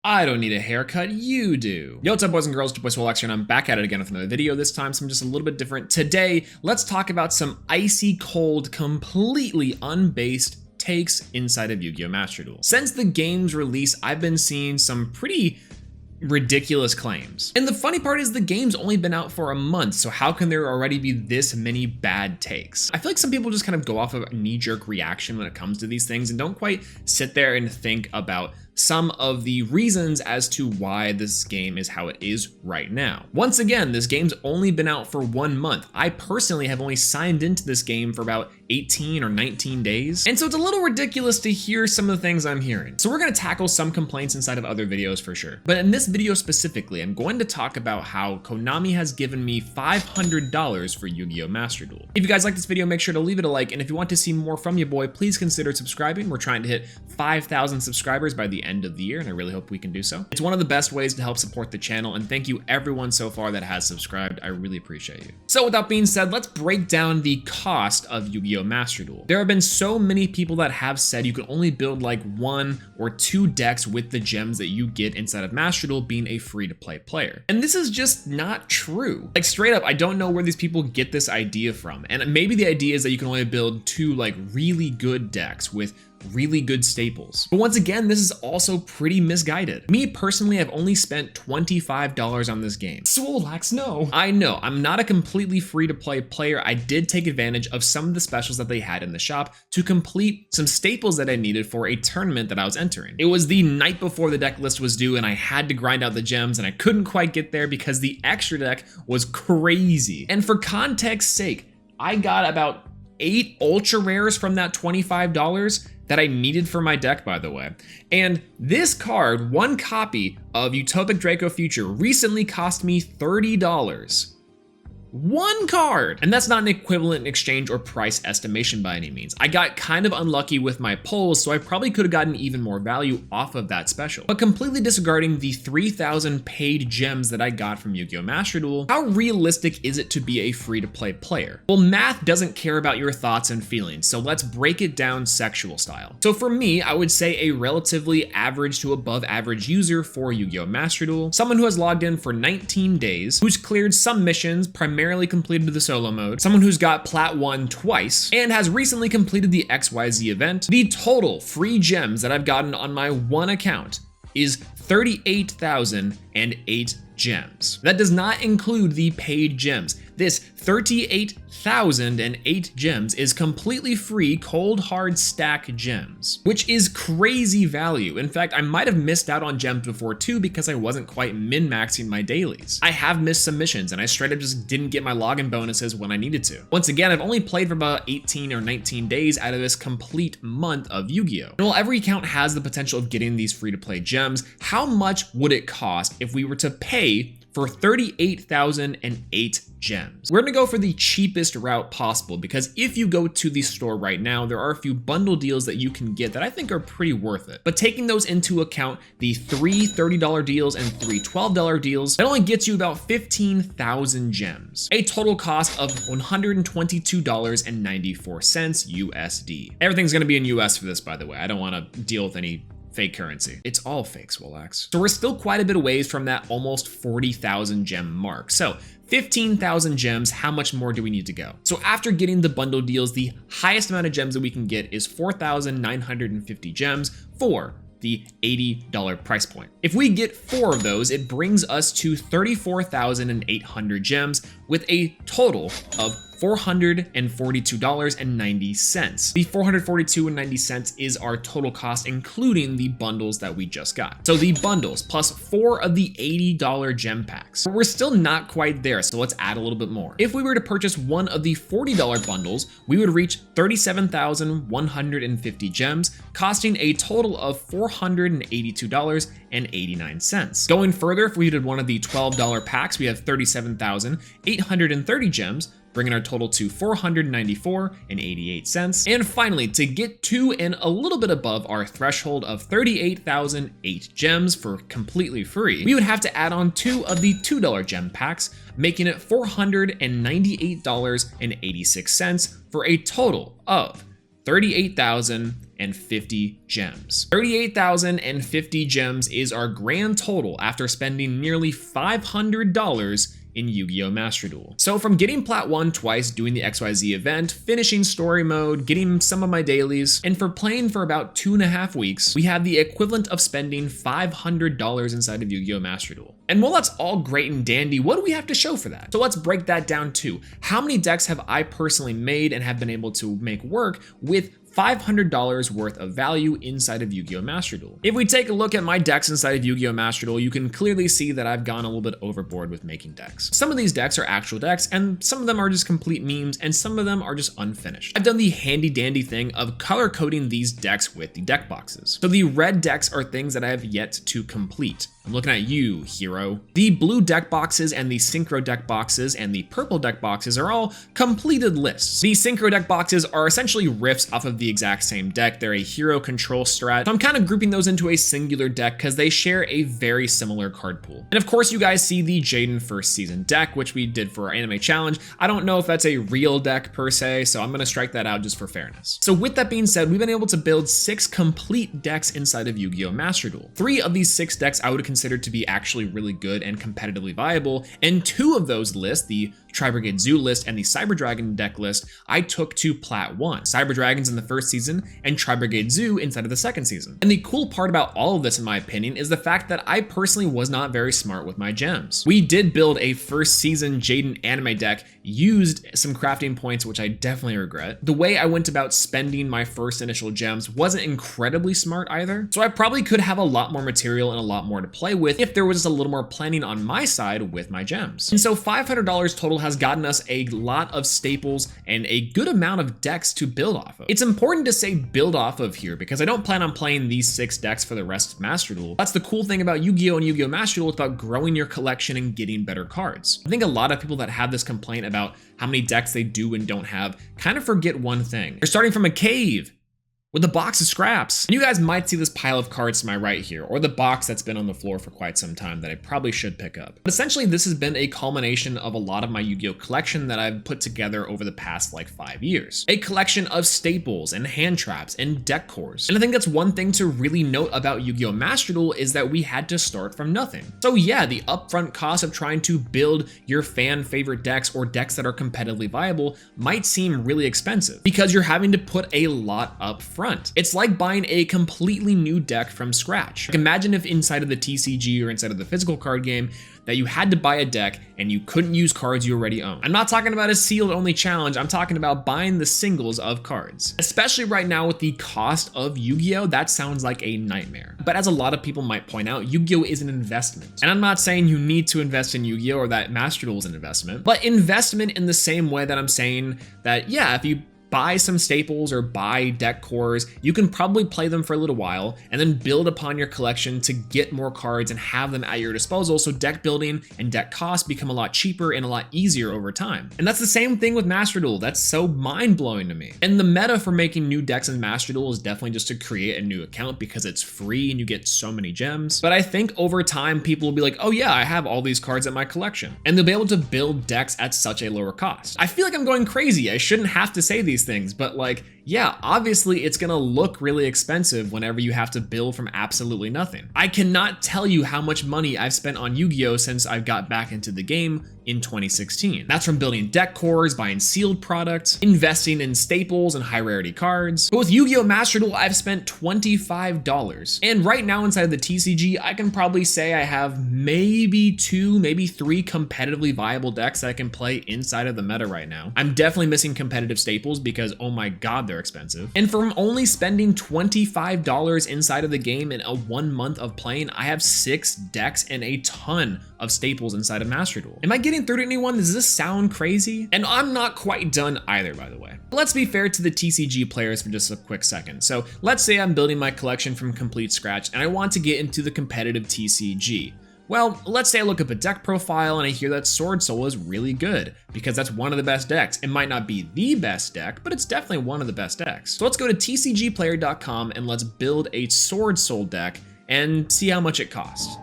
I don't need a haircut, you do. Yo, what's up boys and girls, it's your boy Swolelax here, and I'm back at it again with another video. This time, something just a little bit different. Today, let's talk about some icy cold, completely unbased takes inside of Yu-Gi-Oh! Master Duel. Since the game's release, I've been seeing some pretty ridiculous claims. And the funny part is the game's only been out for a month, so how can there already be this many bad takes? I feel like some people just kind of go off of a knee-jerk reaction when it comes to these things and don't quite sit there and think about some of the reasons as to why this game is how it is right now. Once again, this game's only been out for 1 month. I personally have only signed into this game for about 18 or 19 days. And so it's a little ridiculous to hear some of the things I'm hearing. So we're gonna tackle some complaints inside of other videos for sure. But in this video specifically, I'm going to talk about how Konami has given me $500 for Yu-Gi-Oh! Master Duel. If you guys like this video, make sure to leave it a like. And if you want to see more from your boy, please consider subscribing. We're trying to hit 5,000 subscribers by the end of the year, and I really hope we can do so. It's one of the best ways to help support the channel, and thank you everyone so far that has subscribed. I really appreciate you. So with that being said, let's break down the cost of Yu-Gi-Oh! Master Duel. There have been so many people that have said you can only build like 1 or 2 decks with the gems that you get inside of Master Duel being a free-to-play player. And this is just not true. Like straight up, I don't know where these people get this idea from. And maybe the idea is that you can only build 2 like really good decks with really good staples. But once again, this is also pretty misguided. Me personally, I've only spent $25 on this game. Swolelax, no. I know, I'm not a completely free-to-play player. I did take advantage of some of the specials that they had in the shop to complete some staples that I needed for a tournament that I was entering. It was the night before the deck list was due, and I had to grind out the gems, and I couldn't quite get there because the extra deck was crazy. And for context's sake, I got about 8 ultra rares from that $25 that I needed for my deck, by the way. And this card, 1 copy of Utopic Draco Future, recently cost me $30. 1 card! And that's not an equivalent exchange or price estimation by any means. I got kind of unlucky with my polls, so I probably could have gotten even more value off of that special. But completely disregarding the 3,000 paid gems that I got from Yu-Gi-Oh! Master Duel, how realistic is it to be a free-to-play player? Well, math doesn't care about your thoughts and feelings, so let's break it down sexual style. So for me, I would say a relatively average to above average user for Yu-Gi-Oh! Master Duel, someone who has logged in for 19 days, who's cleared some missions, primarily completed the solo mode, someone who's got Plat 1 twice, and has recently completed the XYZ event. The total free gems that I've gotten on my 1 account is 38,008 gems. That does not include the paid gems. This 38,008 gems is completely free cold hard stack gems, which is crazy value. In fact, I might have missed out on gems before too because I wasn't quite min-maxing my dailies. I have missed some missions and I straight up just didn't get my login bonuses when I needed to. Once again, I've only played for about 18 or 19 days out of this complete month of Yu-Gi-Oh! And while every account has the potential of getting these free-to-play gems, how much would it cost if we were to pay for 38,008 gems? We're gonna go for the cheapest route possible because if you go to the store right now, there are a few bundle deals that you can get that I think are pretty worth it. But taking those into account, the 3 $30 deals and 3 $12 deals, that only gets you about 15,000 gems. A total cost of $122.94 USD. Everything's gonna be in US for this, by the way. I don't wanna deal with any fake currency. It's all fake, Swolelax. So we're still quite a bit away from that almost 40,000 gem mark. So 15,000 gems, how much more do we need to go? So after getting the bundle deals, the highest amount of gems that we can get is 4,950 gems for the $80 price point. If we get 4 of those, it brings us to 34,800 gems with a total of $442.90. The $442.90 is our total cost, including the bundles that we just got. So the bundles plus 4 of the $80 gem packs. But we're still not quite there, so let's add a little bit more. If we were to purchase 1 of the $40 bundles, we would reach 37,150 gems, costing a total of $482.89. Going further, if we did 1 of the $12 packs, we have 37,830 gems, bringing our total to $494.88. And finally, to get to and a little bit above our threshold of 38,008 gems for completely free, we would have to add on 2 of the $2 gem packs, making it $498.86 for a total of 38,050 gems. 38,050 gems is our grand total after spending nearly $500 in Yu-Gi-Oh! Master Duel. So from getting Plat 1 twice, doing the XYZ event, finishing story mode, getting some of my dailies, and for playing for about 2.5 weeks, we have the equivalent of spending $500 inside of Yu-Gi-Oh! Master Duel. And while that's all great and dandy, what do we have to show for that? So let's break that down too. How many decks have I personally made and have been able to make work with $500 worth of value inside of Yu-Gi-Oh! Master Duel? If we take a look at my decks inside of Yu-Gi-Oh! Master Duel, you can clearly see that I've gone a little bit overboard with making decks. Some of these decks are actual decks, and some of them are just complete memes, and some of them are just unfinished. I've done the handy dandy thing of color coding these decks with the deck boxes. So the red decks are things that I have yet to complete. I'm looking at you, hero. The blue deck boxes and the synchro deck boxes and the purple deck boxes are all completed lists. The synchro deck boxes are essentially riffs off of the exact same deck. They're a hero control strat. So I'm kind of grouping those into a singular deck because they share a very similar card pool. And of course, you guys see the Jaden first season deck, which we did for our anime challenge. I don't know if that's a real deck per se, so I'm gonna strike that out just for fairness. So with that being said, we've been able to build 6 complete decks inside of Yu-Gi-Oh! Master Duel. 3 of these 6 decks I would considered to be actually really good and competitively viable, and 2 of those lists, the Tri-Brigade Zoo list and the Cyber Dragon deck list, I took to Plat 1. Cyber Dragons in the first season and Tri-Brigade Zoo inside of the second season. And the cool part about all of this, in my opinion, is the fact that I personally was not very smart with my gems. We did build a first season Jaden anime deck, used some crafting points, which I definitely regret. The way I went about spending my first initial gems wasn't incredibly smart either. So I probably could have a lot more material and a lot more to play with if there was just a little more planning on my side with my gems. And so $500 total has gotten us a lot of staples and a good amount of decks to build off of. It's important to say build off of here because I don't plan on playing these 6 decks for the rest of Master Duel. That's the cool thing about Yu-Gi-Oh! And Yu-Gi-Oh! Master Duel. It's about growing your collection and getting better cards. I think a lot of people that have this complaint about how many decks they do and don't have kind of forget one thing. They're starting from a cave with a box of scraps. And you guys might see this pile of cards to my right here, or the box that's been on the floor for quite some time that I probably should pick up. But essentially, this has been a culmination of a lot of my Yu-Gi-Oh! Collection that I've put together over the past like 5 years. A collection of staples and hand traps and deck cores. And I think that's one thing to really note about Yu-Gi-Oh! Master Duel is that we had to start from nothing. So yeah, the upfront cost of trying to build your fan favorite decks or decks that are competitively viable might seem really expensive because you're having to put a lot up front. It's like buying a completely new deck from scratch. Like imagine if inside of the TCG or inside of the physical card game that you had to buy a deck and you couldn't use cards you already own. I'm not talking about a sealed only challenge, I'm talking about buying the singles of cards. Especially right now with the cost of Yu-Gi-Oh! That sounds like a nightmare. But as a lot of people might point out, Yu-Gi-Oh! Is an investment. And I'm not saying you need to invest in Yu-Gi-Oh! Or that Master Duel is an investment, but investment in the same way that I'm saying that, yeah, if you buy some staples or buy deck cores, you can probably play them for a little while and then build upon your collection to get more cards and have them at your disposal so deck building and deck costs become a lot cheaper and a lot easier over time. And that's the same thing with Master Duel. That's so mind-blowing to me. And the meta for making new decks in Master Duel is definitely just to create a new account because it's free and you get so many gems. But I think over time people will be like, oh yeah, I have all these cards in my collection. And they'll be able to build decks at such a lower cost. I feel like I'm going crazy. I shouldn't have to say these things, but like, yeah, obviously it's gonna look really expensive whenever you have to build from absolutely nothing. I cannot tell you how much money I've spent on Yu-Gi-Oh! Since I've got back into the game in 2016. That's from building deck cores, buying sealed products, investing in staples and high rarity cards. But with Yu-Gi-Oh! Master Duel, I've spent $25. And right now inside of the TCG, I can probably say I have maybe 2, maybe 3 competitively viable decks that I can play inside of the meta right now. I'm definitely missing competitive staples because, oh my god, they're expensive. And from only spending $25 inside of the game in a 1 month of playing, I have 6 decks and a ton of staples inside of Master Duel. Am I getting through to anyone? Does this sound crazy? And I'm not quite done either, by the way. Let's be fair to the TCG players for just a quick second. So let's say I'm building my collection from complete scratch and I want to get into the competitive TCG. Well, let's say I look up a deck profile and I hear that Sword Soul is really good because that's one of the best decks. It might not be the best deck, but it's definitely one of the best decks. So let's go to tcgplayer.com and let's build a Sword Soul deck and see how much it costs.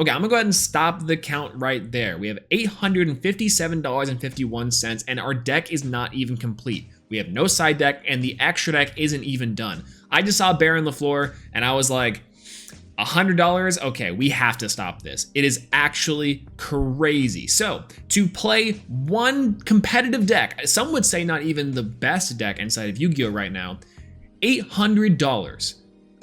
Okay, I'm gonna go ahead and stop the count right there. We have $857.51, and our deck is not even complete. We have no side deck, and the extra deck isn't even done. I just saw a bear on the floor, and I was like, $100? Okay, we have to stop this. It is actually crazy. So, to play one competitive deck, some would say not even the best deck inside of Yu-Gi-Oh! Right now, $800.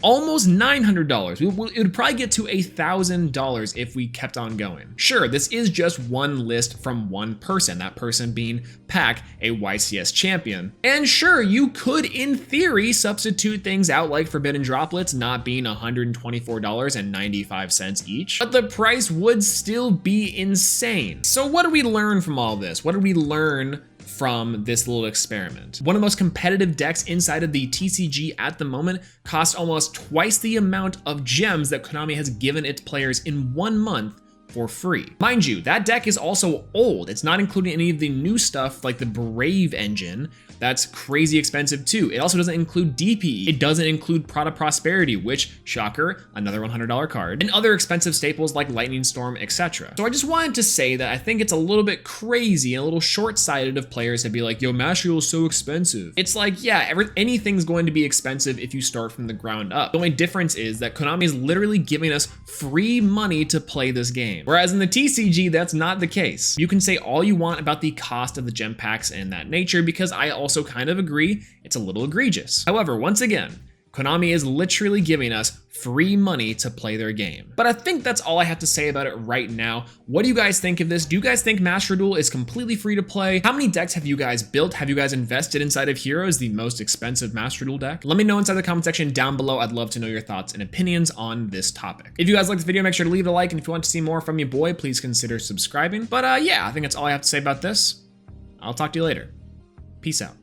Almost $900. It would probably get to $1,000 if we kept on going. Sure, this is just one list from one person, that person being Pac, a YCS champion. And sure, you could, in theory, substitute things out like Forbidden Droplets not being $124.95 each, but the price would still be insane. So what do we learn from all this? What did we learn from this little experiment? One of the most competitive decks inside of the TCG at the moment costs almost twice the amount of gems that Konami has given its players in 1 month for free. Mind you, that deck is also old. It's not including any of the new stuff like the Brave engine. That's crazy expensive too. It also doesn't include DPE. It doesn't include Prada Prosperity, which, shocker, another $100 card, and other expensive staples like Lightning Storm, etc. So I just wanted to say that I think it's a little bit crazy and a little short-sighted of players to be like, yo, Master Duel is so expensive. It's like, yeah, anything's going to be expensive if you start from the ground up. The only difference is that Konami is literally giving us free money to play this game. Whereas in the TCG, that's not the case. You can say all you want about the cost of the gem packs and that nature, because I also kind of agree it's a little egregious. However, once again, Konami is literally giving us free money to play their game. But I think that's all I have to say about it right now. What do you guys think of this? Do you guys think Master Duel is completely free to play? How many decks have you guys built? Have you guys invested inside of Heroes, the most expensive Master Duel deck? Let me know inside the comment section down below. I'd love to know your thoughts and opinions on this topic. If you guys like this video, make sure to leave a like, and if you want to see more from your boy, please consider subscribing. But yeah, I think that's all I have to say about this. I'll talk to you later. Peace out.